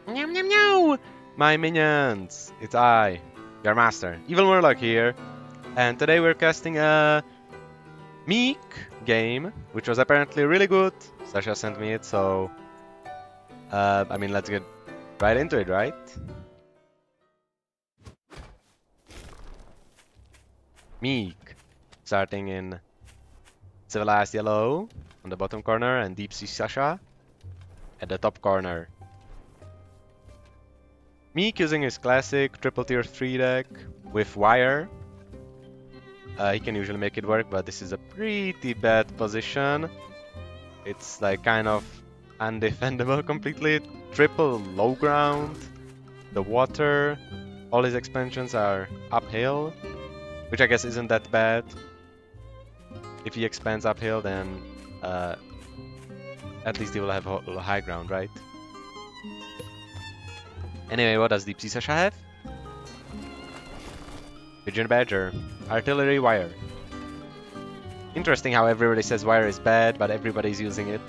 Meow meow meow! My minions! It's I, your master, Evil Murloc here, and today we're casting a Meek game, which was apparently really good. Sasha sent me it, so I mean, let's get right into it, right? Meek, starting in Civilized Yellow on the bottom corner, and Deep Sea Sasha at the top corner. Meek using his classic triple tier 3 deck with Wire. He can usually make it work, but this is a pretty bad position. It's like kind of undefendable completely. Triple low ground, the water, all his expansions are uphill, which I guess isn't that bad. If he expands uphill, then at least he will have high ground, right? Anyway, what does Deep Sea Sasha have? Pigeon Badger, Artillery Wire. Interesting how everybody says Wire is bad, but everybody's using it.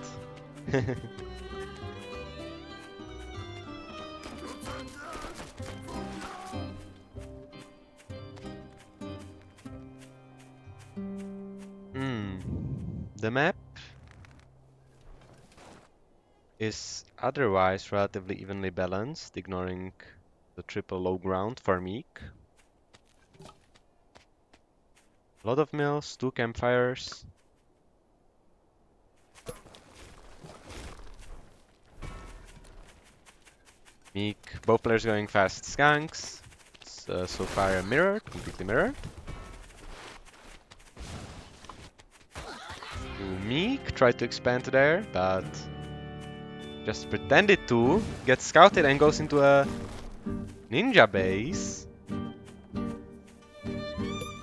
The map is otherwise relatively evenly balanced, ignoring the triple low ground for Meek. A lot of mills, 2 campfires. Meek, both players going fast skunks. It's so far mirrored, completely mirrored. Meek tried to expand there, but just pretended to, gets scouted and goes into a ninja base.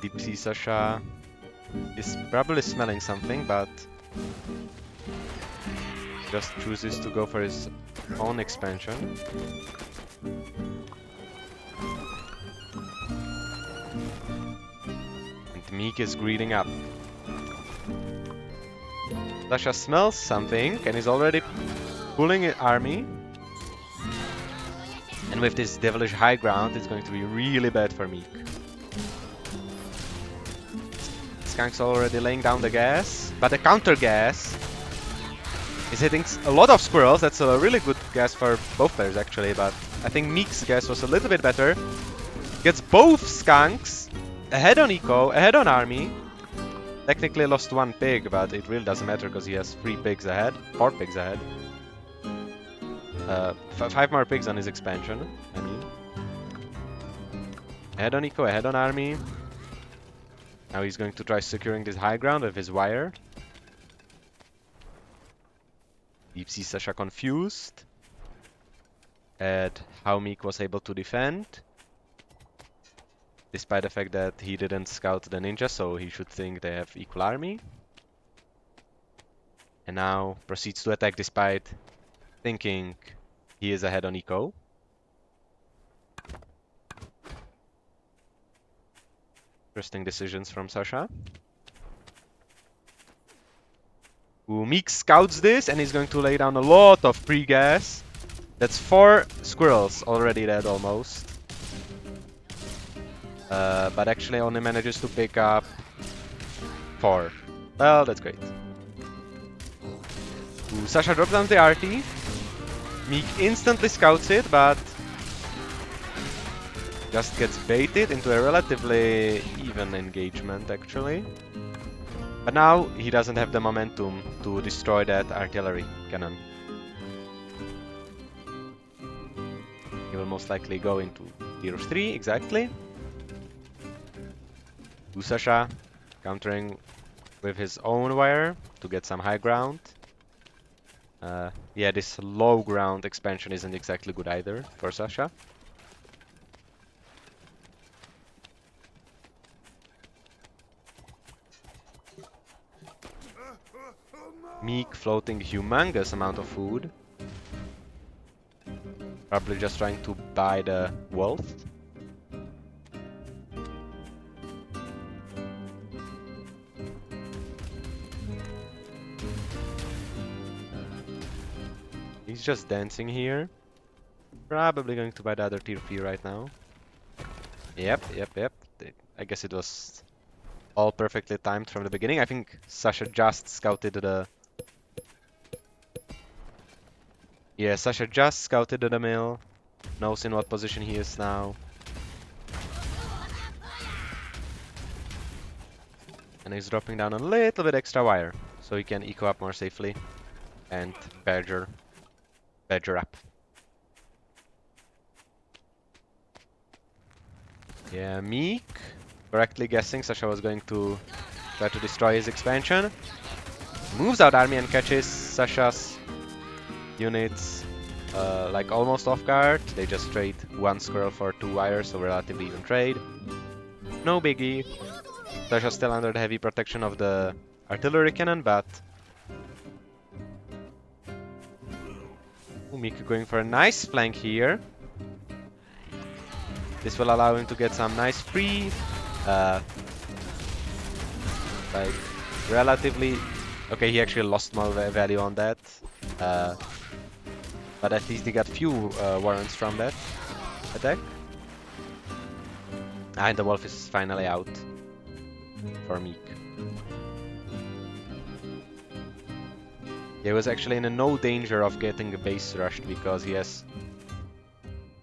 Deep Sea Sasha is probably smelling something, but just chooses to go for his own expansion. And Meek is greeting up. Sasha smells something and is already pulling an army. And with this devilish high ground, it's going to be really bad for Meek. Skunk's already laying down the gas, but the counter gas is hitting a lot of squirrels. That's a really good gas for both players actually, but I think Meek's gas was a little bit better. Gets both skunks ahead on eco, ahead on army. Technically lost 1 pig, but it really doesn't matter because he has 3 pigs ahead, 4 pigs ahead. 5 more pigs on his expansion, I mean. Ahead on eco, ahead on army. Now he's going to try securing this high ground with his wire. Deep Sea Sasha confused at how Meek was able to defend. Despite the fact that he didn't scout the ninja, so he should think they have equal army. And now proceeds to attack despite thinking he is ahead on eco. Interesting decisions from Sasha. Meek scouts this and he's going to lay down a lot of pre-gas. That's 4 squirrels already dead almost. But actually only manages to pick up 4. Well, that's great. Sasha drops down the Arty. Meek instantly scouts it, but just gets baited into a relatively even engagement actually. But now he doesn't have the momentum to destroy that artillery cannon. He will most likely go into tier 3, exactly. Sasha countering with his own wire to get some high ground. Yeah, this low ground expansion isn't exactly good either for Sasha. Meek floating humongous amount of food. Probably just trying to buy the wolf. He's just dancing here. Probably going to buy the other tier 3 right now. Yep. I guess it was all perfectly timed from the beginning. I think Sasha just scouted the... Yeah, Sasha just scouted the mill. Knows in what position he is now. And he's dropping down a little bit extra wire, so he can eco up more safely. And badger up. Yeah, Meek, correctly guessing Sasha was going to try to destroy his expansion. Moves out army and catches Sasha's units like almost off guard. They just trade 1 squirrel for 2 wires, so relatively even trade. No biggie. Sasha's still under the heavy protection of the artillery cannon, but... Meek going for a nice flank here. This will allow him to get some nice free, like, relatively... Okay, he actually lost more value on that. But at least he got few warrants from that attack. And the wolf is finally out for Meek. He was actually in no danger of getting a base rushed because he has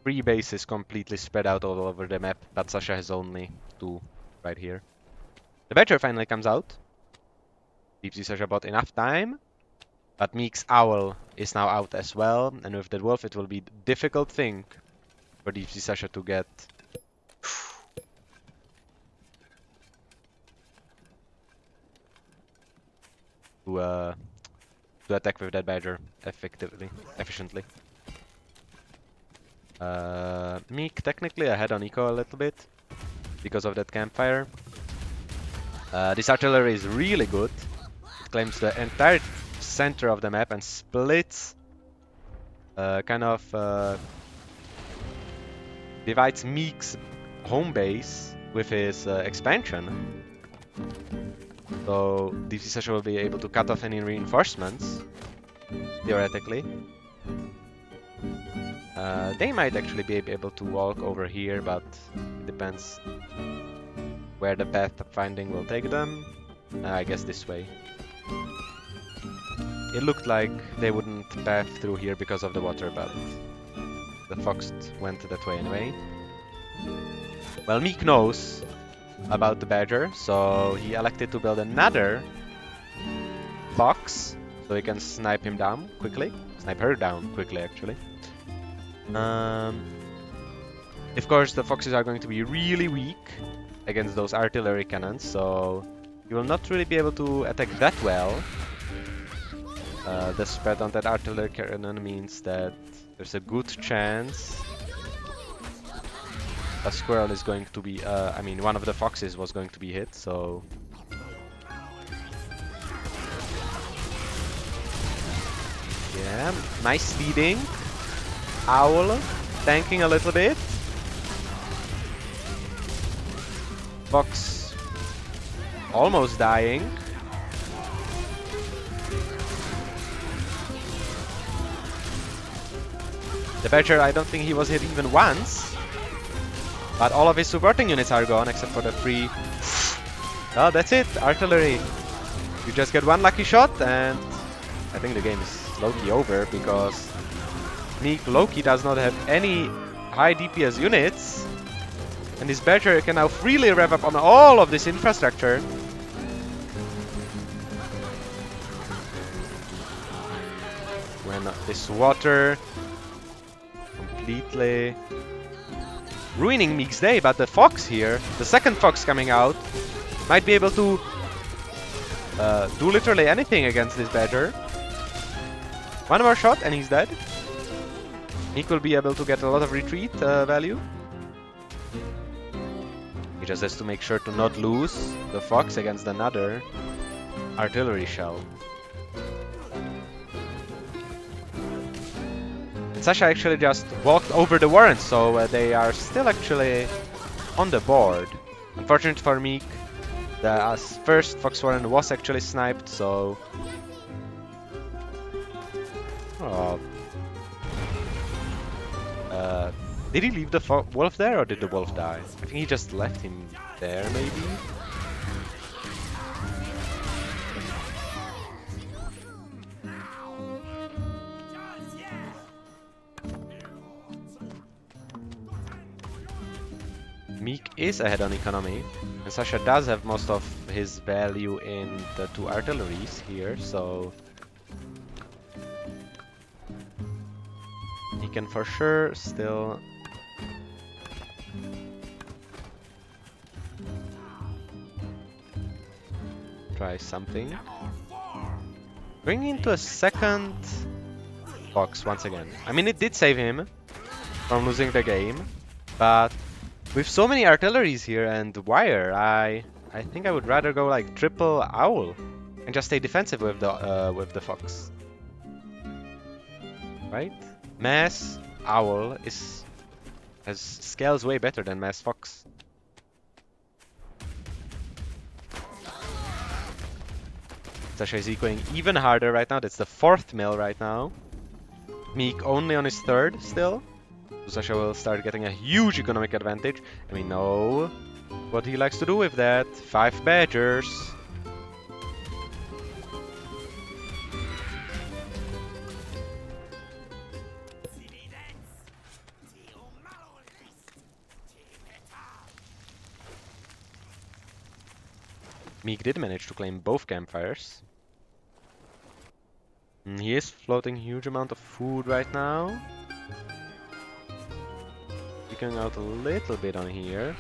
3 bases completely spread out all over the map, but Sasha has only 2 right here. The Badger finally comes out. Deep Sea Sasha bought enough time, but Meek's Owl is now out as well, and with the Wolf it will be a difficult thing for Deep Sea Sasha to get. To attack with that Badger efficiently. Meek technically ahead on eco a little bit because of that campfire. This artillery is really good. It claims the entire center of the map and splits, divides Meek's home base with his expansion. So Deep Sea Sasha will be able to cut off any reinforcements, theoretically. They might actually be able to walk over here, but it depends where the path of finding will take them. I guess this way. It looked like they wouldn't path through here because of the water, but the fox went that way anyway. Well, Meek knows about the Badger, so he elected to build another fox so he can snipe him down quickly. Snipe her down quickly, actually. Of course, the foxes are going to be really weak against those artillery cannons, so you will not really be able to attack that well. The spread on that artillery cannon means that there's a good chance a squirrel is going to be, I mean, one of the foxes was going to be hit, so... Yeah, nice leading. Owl tanking a little bit. Fox almost dying. The Badger, I don't think he was hit even once. But all of his supporting units are gone except for the 3. Oh, that's it, artillery. You just get 1 lucky shot and I think the game is low-key over because Meek low-key does not have any high DPS units. And this Badger can now freely rev up on all of this infrastructure. When this water completely ruining Meek's day, but the fox here, the second fox coming out, might be able to do literally anything against this Badger. 1 more shot and he's dead. Meek will be able to get a lot of retreat value. He just has to make sure to not lose the fox against another artillery shell. Sasha actually just walked over the warrants, so they are still actually on the board. Unfortunately for Meek, the first Fox Warren was actually sniped, so... Oh. Did he leave the wolf there, or did the wolf die? I think he just left him there, maybe? Meek is ahead on economy, and Sasha does have most of his value in the two artilleries here, so he can for sure still try something. Going into a second box once again. I mean, it did save him from losing the game, but with so many artilleries here and wire, I think I would rather go like triple owl and just stay defensive with the fox. Right? Mass owl has scales way better than mass fox. Sasha is ecoing even harder right now. That's the 4th mill right now. Meek only on his 3rd still. So Sasha will start getting a huge economic advantage. And we know what he likes to do with that. 5 badgers. Meek did manage to claim both campfires. He is floating a huge amount of food right now. Peeking out a little bit on here.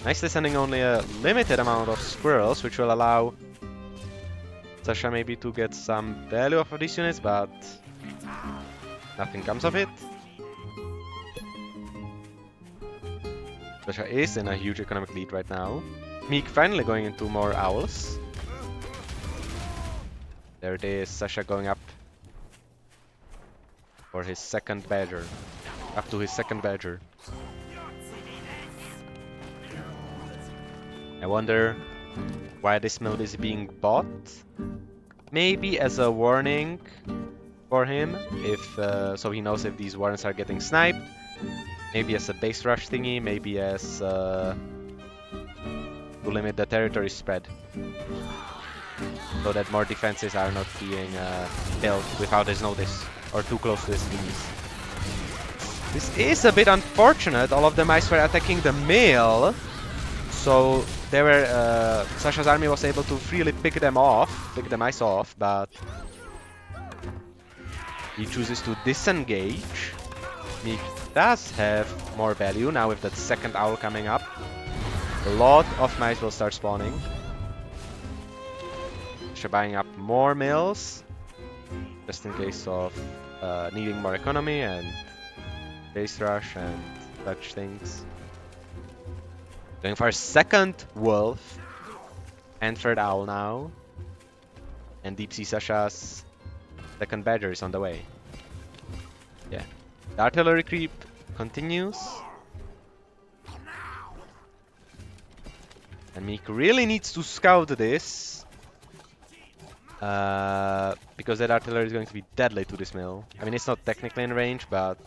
Nicely sending only a limited amount of squirrels, which will allow Sasha maybe to get some value off of these units, but nothing comes of it. Sasha is in a huge economic lead right now. Meek finally going into more owls. There it is, Sasha going up for his 2nd badger. Up to his 2nd badger. I wonder why this mill is being bought. Maybe as a warning for him, if so he knows if these warrens are getting sniped. Maybe as a base rush thingy, maybe as to limit the territory spread. So that more defenses are not being built without his notice or too close to his knees. This is a bit unfortunate. All of the mice were attacking the mill, so they were Sasha's army was able to freely pick the mice off, but he chooses to disengage. Meek does have more value now with that 2nd owl coming up. A lot of mice will start spawning. Buying up more mills just in case of needing more economy and base rush and such things. Going for a 2nd wolf and 3rd owl now, and Deep Sea Sasha's 2nd badger is on the way. Yeah, the artillery creep continues, and Meek really needs to scout this. Because that artillery is going to be deadly to this mill. I mean, it's not technically in range, but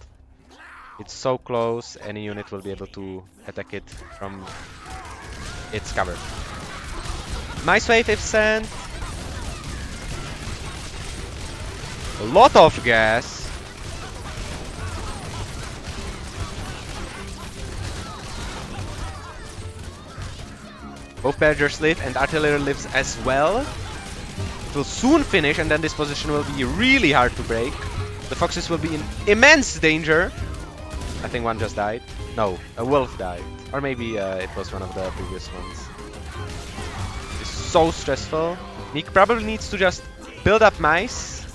it's so close, any unit will be able to attack it from its cover. Nice wave if sent. A lot of gas. Both badgers live and artillery lives as well. It will soon finish, and then this position will be really hard to break. The foxes will be in immense danger. I think one just died. No, a wolf died. Or maybe it was one of the previous ones. It's so stressful. Meek probably needs to just build up mice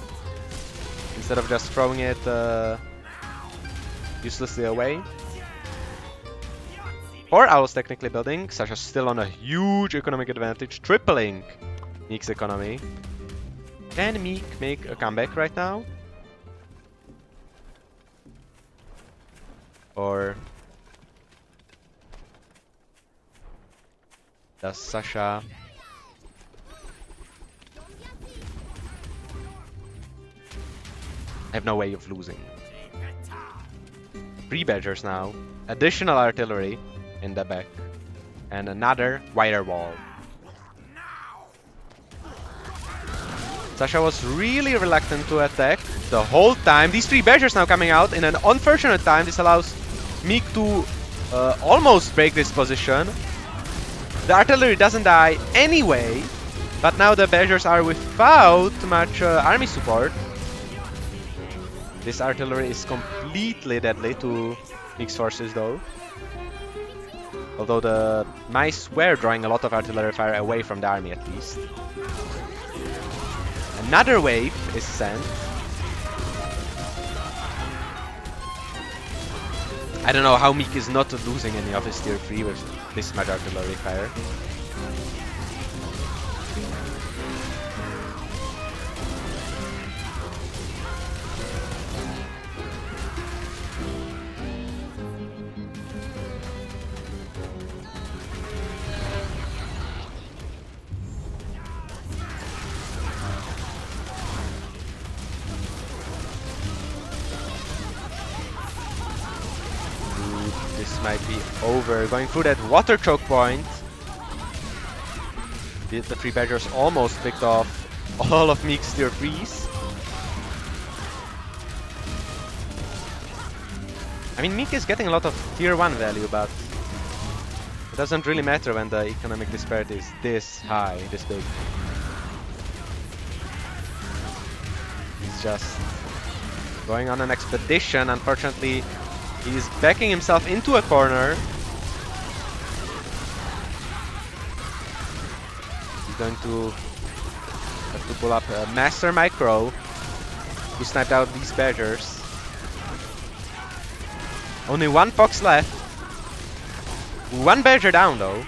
instead of just throwing it uselessly away. 4 owls technically building. Sasha's still on a huge economic advantage, tripling Meek's economy. Can Meek make a comeback right now? Or does Sasha I have no way of losing. 3 badgers now. Additional artillery in the back. And another wire wall. Sasha was really reluctant to attack the whole time. These 3 badgers now coming out in an unfortunate time. This allows Meek to almost break this position. The artillery doesn't die anyway, but now the badgers are without much army support. This artillery is completely deadly to Meek's forces though. Although the mice were drawing a lot of artillery fire away from the army at least. Another wave is sent. I don't know how Meek is not losing any of his tier 3 with this much artillery fire. This might be over. Going through that water choke point. The 3 badgers almost picked off all of Meek's tier 3s. I mean, Meek is getting a lot of tier 1 value, but it doesn't really matter when the economic disparity is this high, this big. He's just going on an expedition. Unfortunately, he's backing himself into a corner. He's going to have to pull up a Master Micro to snipe out these badgers. Only 1 fox left. 1 badger down though.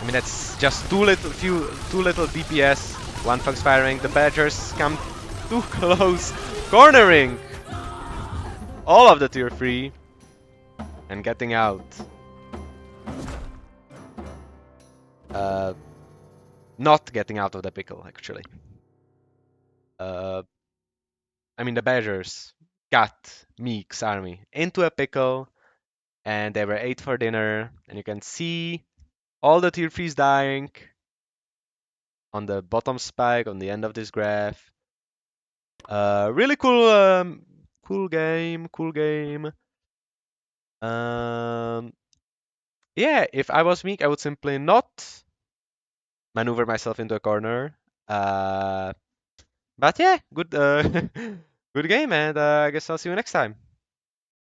I mean, that's just too little DPS. 1 fox firing. The badgers come too close, cornering all of the tier 3 and getting out. Not getting out of the pickle, actually. I mean, the badgers got Meek's army into a pickle, and they were 8 for dinner, and you can see all the tier 3s dying on the bottom spike on the end of this graph. Really cool, cool game. Yeah, if I was Meek, I would simply not maneuver myself into a corner. But yeah, good, good game, and I guess I'll see you next time.